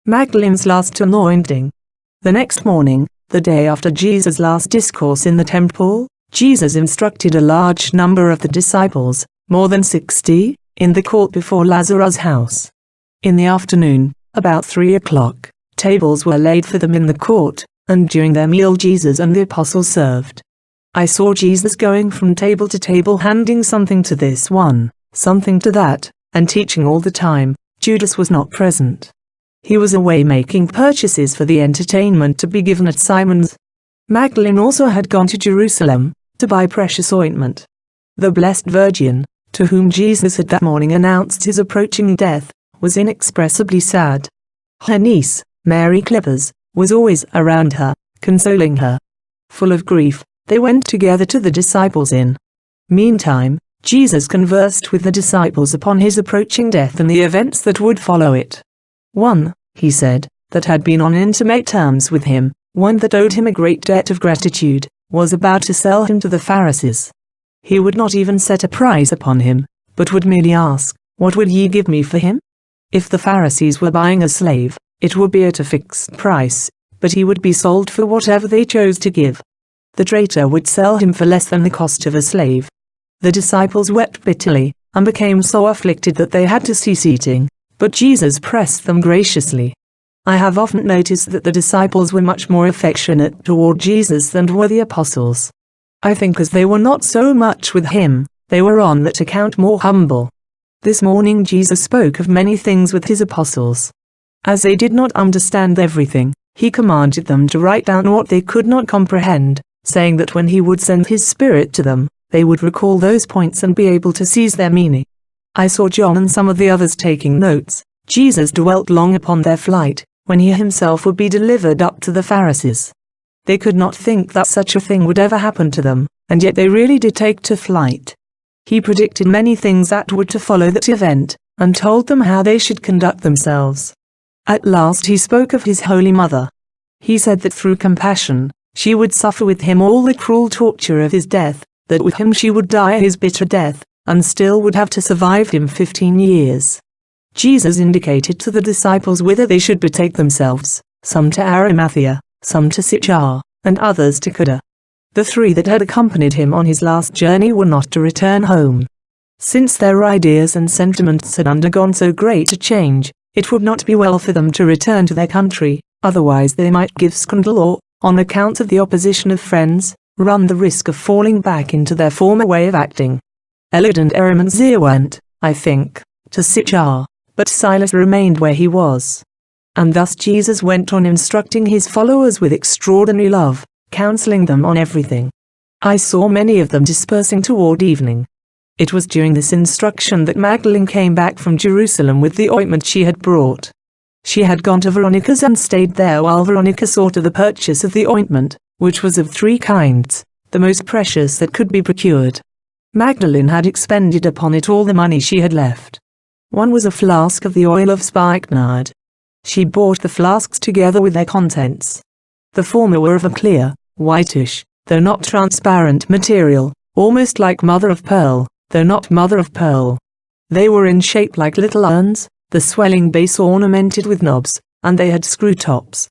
Magdalene's last anointing. The next morning, the day after Jesus' last discourse in the temple, Jesus instructed a large number of the disciples, more than 60, in the court before Lazarus' house. In the afternoon, about 3 o'clock, tables were laid for them in the court, and during their meal Jesus and the apostles served. I saw Jesus going from table to table handing something to this one, something to that, and teaching all the time. Judas was not present. He was away making purchases for the entertainment to be given at Simon's. Magdalene also had gone to Jerusalem, to buy precious ointment. The Blessed Virgin, to whom Jesus had that morning announced his approaching death, was inexpressibly sad. Her niece, Mary Clippers, was always around her, consoling her. Full of grief, they went together to the disciples' inn. Meantime, Jesus conversed with the disciples upon his approaching death and the events that would follow it. One, he said, that had been on intimate terms with him, one that owed him a great debt of gratitude, was about to sell him to the Pharisees. He would not even set a price upon him, but would merely ask, "What would ye give me for him?" If the Pharisees were buying a slave, it would be at a fixed price, but he would be sold for whatever they chose to give. The traitor would sell him for less than the cost of a slave. The disciples wept bitterly, and became so afflicted that they had to cease eating. But Jesus pressed them graciously. I have often noticed that the disciples were much more affectionate toward Jesus than were the apostles. I think as they were not so much with him, they were on that account more humble. This morning Jesus spoke of many things with his apostles. As they did not understand everything, he commanded them to write down what they could not comprehend, saying that when he would send his Spirit to them, they would recall those points and be able to seize their meaning. I saw John and some of the others taking notes. Jesus dwelt long upon their flight, when he himself would be delivered up to the Pharisees. They could not think that such a thing would ever happen to them, and yet they really did take to flight. He predicted many things that were to follow that event, and told them how they should conduct themselves. At last he spoke of his Holy Mother. He said that through compassion, she would suffer with him all the cruel torture of his death, that with him she would die his bitter death, and still would have to survive him 15 years. Jesus indicated to the disciples whither they should betake themselves, some to Arimathea, some to Sychar, and others to Judah. The 3 that had accompanied him on his last journey were not to return home. Since their ideas and sentiments had undergone so great a change, it would not be well for them to return to their country, otherwise they might give scandal or, on account of the opposition of friends, run the risk of falling back into their former way of acting. Eliud and Arimathea went, I think, to Sychar, but Silas remained where he was. And thus Jesus went on instructing his followers with extraordinary love, counseling them on everything. I saw many of them dispersing toward evening. It was during this instruction that Magdalene came back from Jerusalem with the ointment she had brought. She had gone to Veronica's and stayed there while Veronica saw to the purchase of the ointment, which was of 3 kinds, the most precious that could be procured. Magdalene had expended upon it all the money she had left. One was a flask of the oil of spikenard. She bought the flasks together with their contents. The former were of a clear, whitish, though not transparent material, almost like mother of pearl, though not mother of pearl. They were in shape like little urns, the swelling base ornamented with knobs, and they had screw tops.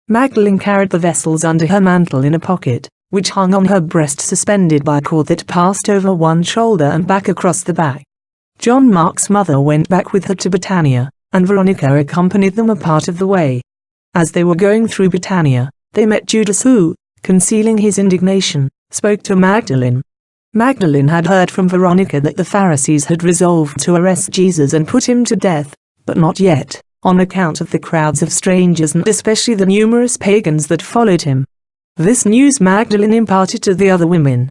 Magdalene carried the vessels under her mantle in a pocket, which hung on her breast suspended by a cord that passed over one shoulder and back across the back. John Mark's mother went back with her to Betania, and Veronica accompanied them a part of the way. As they were going through Betania, they met Judas who, concealing his indignation, spoke to Magdalene. Magdalene had heard from Veronica that the Pharisees had resolved to arrest Jesus and put him to death, but not yet, on account of the crowds of strangers and especially the numerous pagans that followed him. This news Magdalene imparted to the other women.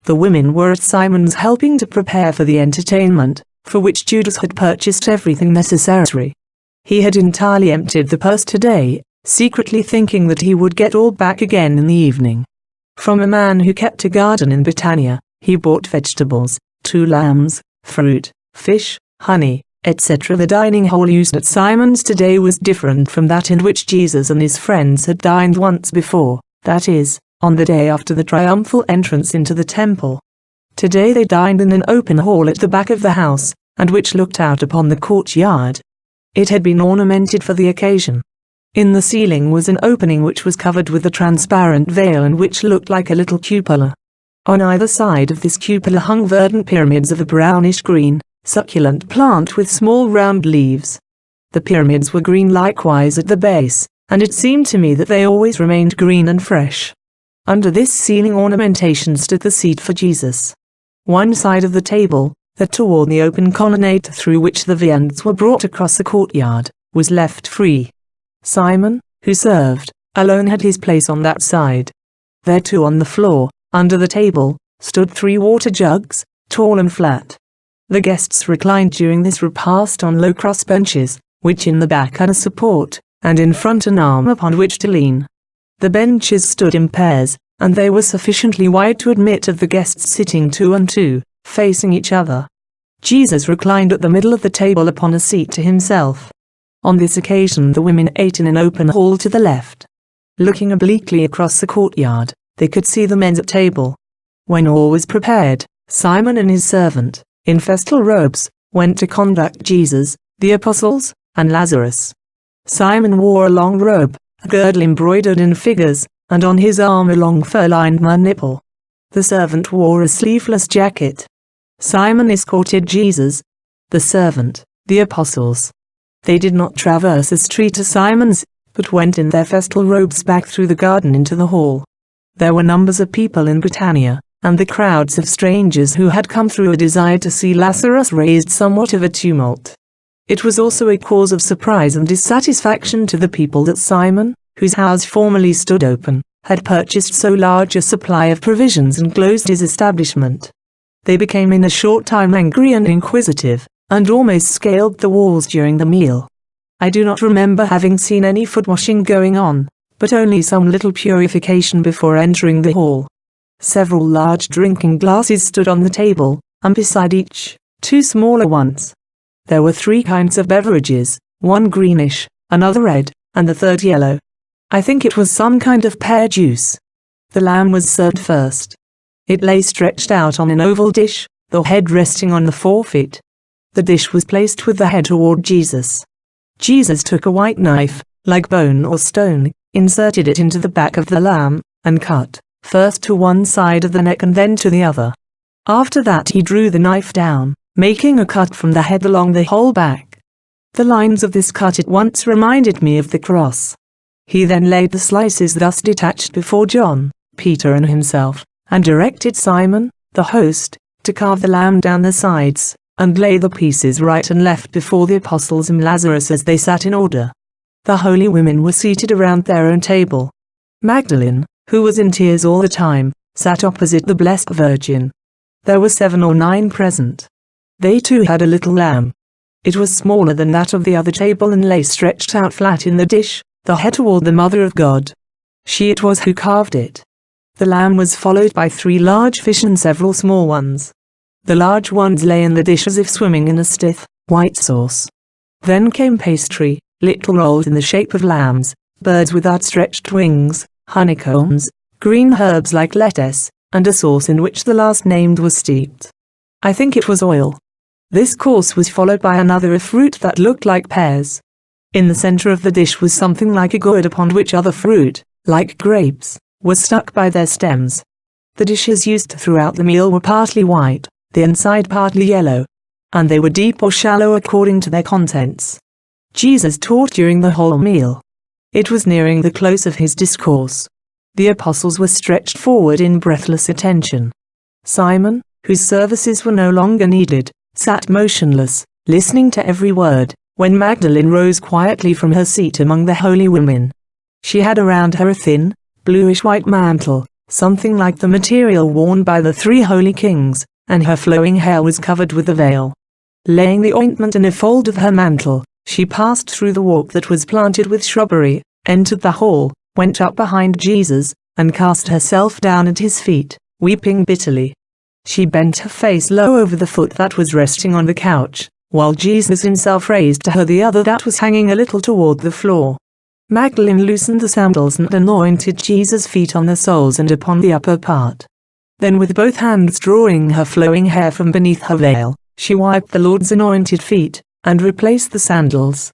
The women were at Simon's helping to prepare for the entertainment, for which Judas had purchased everything necessary. He had entirely emptied the purse today, secretly thinking that he would get all back again in the evening. From a man who kept a garden in Betania, he bought vegetables, 2 lambs, fruit, fish, honey, etc. The dining hall used at Simon's today was different from that in which Jesus and his friends had dined once before, that is, on the day after the triumphal entrance into the temple. Today they dined in an open hall at the back of the house, and which looked out upon the courtyard. It had been ornamented for the occasion. In the ceiling was an opening which was covered with a transparent veil and which looked like a little cupola. On either side of this cupola hung verdant pyramids of a brownish-green, succulent plant with small round leaves. The pyramids were green likewise at the base, and it seemed to me that they always remained green and fresh. Under this ceiling ornamentation stood the seat for Jesus. One side of the table, that toward the open colonnade through which the viands were brought across the courtyard, was left free. Simon, who served, alone had his place on that side. There too on the floor, under the table, stood 3 water jugs, tall and flat. The guests reclined during this repast on low cross benches, which in the back had a support, and in front an arm upon which to lean. The benches stood in pairs, and they were sufficiently wide to admit of the guests sitting 2 and 2, facing each other. Jesus reclined at the middle of the table upon a seat to himself. On this occasion the women ate in an open hall to the left. Looking obliquely across the courtyard, they could see the men at table. When all was prepared, Simon and his servant, in festal robes, went to conduct Jesus, the apostles, and Lazarus. Simon wore a long robe, a girdle embroidered in figures, and on his arm a long fur-lined nipple. The servant wore a sleeveless jacket. Simon escorted Jesus, the servant, the apostles. They did not traverse a street to Simon's, but went in their festal robes back through the garden into the hall. There were numbers of people in Britannia, and the crowds of strangers who had come through a desire to see Lazarus raised somewhat of a tumult. It was also a cause of surprise and dissatisfaction to the people that Simon, whose house formerly stood open, had purchased so large a supply of provisions and closed his establishment. They became in a short time angry and inquisitive, and almost scaled the walls during the meal. I do not remember having seen any foot washing going on, but only some little purification before entering the hall. Several large drinking glasses stood on the table, and beside each, 2 smaller ones. There were 3 kinds of beverages, one greenish, another red, and the third yellow. I think it was some kind of pear juice. The lamb was served first. It lay stretched out on an oval dish, the head resting on the forefeet. The dish was placed with the head toward Jesus. Jesus took a white knife, like bone or stone, inserted it into the back of the lamb, and cut, first to one side of the neck and then to the other. After that he drew the knife down, making a cut from the head along the whole back. The lines of this cut at once reminded me of the cross. He then laid the slices thus detached before John, Peter and himself, and directed Simon, the host, to carve the lamb down the sides, and lay the pieces right and left before the apostles and Lazarus as they sat in order. The holy women were seated around their own table. Magdalen, who was in tears all the time, sat opposite the Blessed Virgin. There were 7 or 9 present. They too had a little lamb. It was smaller than that of the other table and lay stretched out flat in the dish, the head toward the Mother of God. She it was who carved it. The lamb was followed by 3 large fish and several small ones. The large ones lay in the dish as if swimming in a stiff, white sauce. Then came pastry, little rolls in the shape of lambs, birds with outstretched wings, honeycombs, green herbs like lettuce, and a sauce in which the last named was steeped. I think it was oil. This course was followed by another of fruit that looked like pears. In the center of the dish was something like a gourd upon which other fruit, like grapes, was stuck by their stems. The dishes used throughout the meal were partly white, the inside partly yellow, and they were deep or shallow according to their contents. Jesus taught during the whole meal. It was nearing the close of his discourse. The apostles were stretched forward in breathless attention. Simon, whose services were no longer needed, sat motionless, listening to every word, when Magdalen rose quietly from her seat among the holy women. She had around her a thin, bluish-white mantle, something like the material worn by the 3 holy kings, and her flowing hair was covered with a veil. Laying the ointment in a fold of her mantle, she passed through the walk that was planted with shrubbery, entered the hall, went up behind Jesus, and cast herself down at his feet, weeping bitterly. She bent her face low over the foot that was resting on the couch, while Jesus himself raised to her the other that was hanging a little toward the floor. Magdalen loosened the sandals and anointed Jesus' feet on the soles and upon the upper part. Then with both hands drawing her flowing hair from beneath her veil, she wiped the Lord's anointed feet, and replaced the sandals.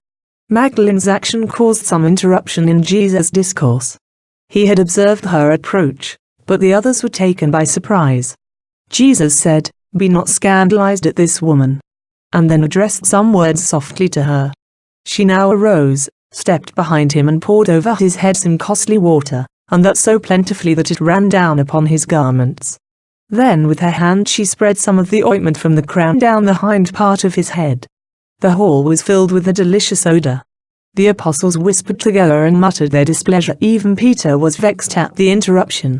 Magdalene's action caused some interruption in Jesus' discourse. He had observed her approach, but the others were taken by surprise. Jesus said, "Be not scandalized at this woman," and then addressed some words softly to her. She now arose, stepped behind him and poured over his head some costly water, and that so plentifully that it ran down upon his garments. Then with her hand she spread some of the ointment from the crown down the hind part of his head. The hall was filled with a delicious odor. The apostles whispered together and muttered their displeasure. Even Peter was vexed at the interruption.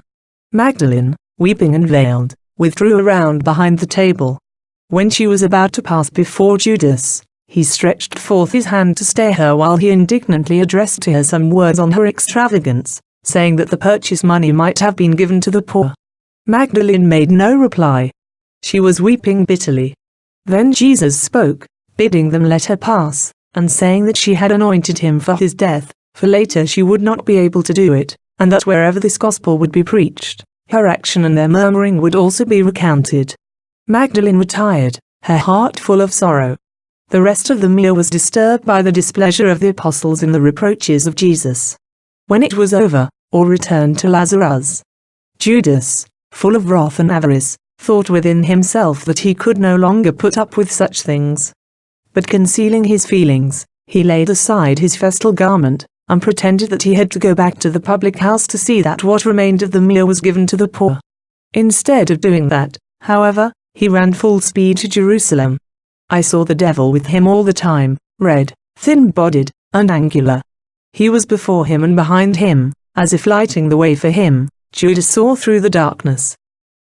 Magdalene, weeping and veiled, withdrew around behind the table. When she was about to pass before Judas, he stretched forth his hand to stay her while he indignantly addressed to her some words on her extravagance, saying that the purchase money might have been given to the poor. Magdalene made no reply. She was weeping bitterly. Then Jesus spoke, bidding them let her pass, and saying that she had anointed him for his death, for later she would not be able to do it, and that wherever this gospel would be preached, her action and their murmuring would also be recounted. Magdalene retired, her heart full of sorrow. The rest of the meal was disturbed by the displeasure of the apostles and the reproaches of Jesus. When it was over, all returned to Lazarus. Judas, full of wrath and avarice, thought within himself that he could no longer put up with such things. But concealing his feelings, he laid aside his festal garment, and pretended that he had to go back to the public house to see that what remained of the meal was given to the poor. Instead of doing that, however, he ran full speed to Jerusalem. I saw the devil with him all the time, red, thin-bodied, and angular. He was before him and behind him, as if lighting the way for him. Judas saw through the darkness.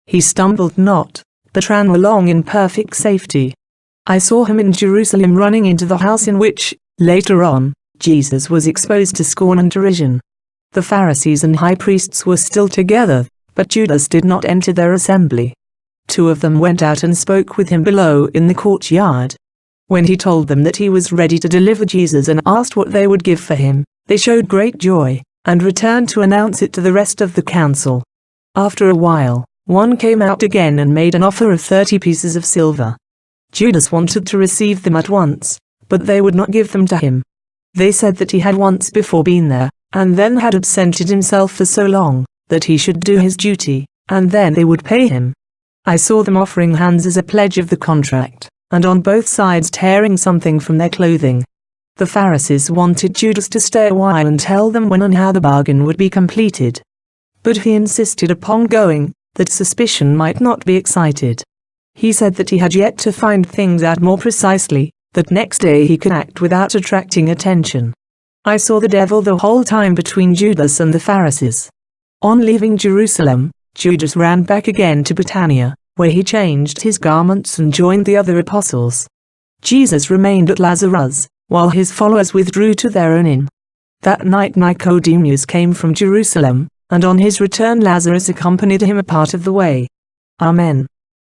He stumbled not, but ran along in perfect safety. I saw him in Jerusalem running into the house in which, later on, Jesus was exposed to scorn and derision. The Pharisees and high priests were still together, but Judas did not enter their assembly. 2 of them went out and spoke with him below in the courtyard. When he told them that he was ready to deliver Jesus and asked what they would give for him, they showed great joy, and returned to announce it to the rest of the council. After a while, one came out again and made an offer of 30 pieces of silver. Judas wanted to receive them at once, but they would not give them to him. They said that he had once before been there, and then had absented himself for so long, that he should do his duty, and then they would pay him. I saw them offering hands as a pledge of the contract, and on both sides tearing something from their clothing. The Pharisees wanted Judas to stay a while and tell them when and how the bargain would be completed. But he insisted upon going, that suspicion might not be excited. He said that he had yet to find things out more precisely, that next day he could act without attracting attention. I saw the devil the whole time between Judas and the Pharisees. On leaving Jerusalem, Judas ran back again to Bethania, where he changed his garments and joined the other apostles. Jesus remained at Lazarus, while his followers withdrew to their own inn. That night Nicodemus came from Jerusalem, and on his return Lazarus accompanied him a part of the way. Amen.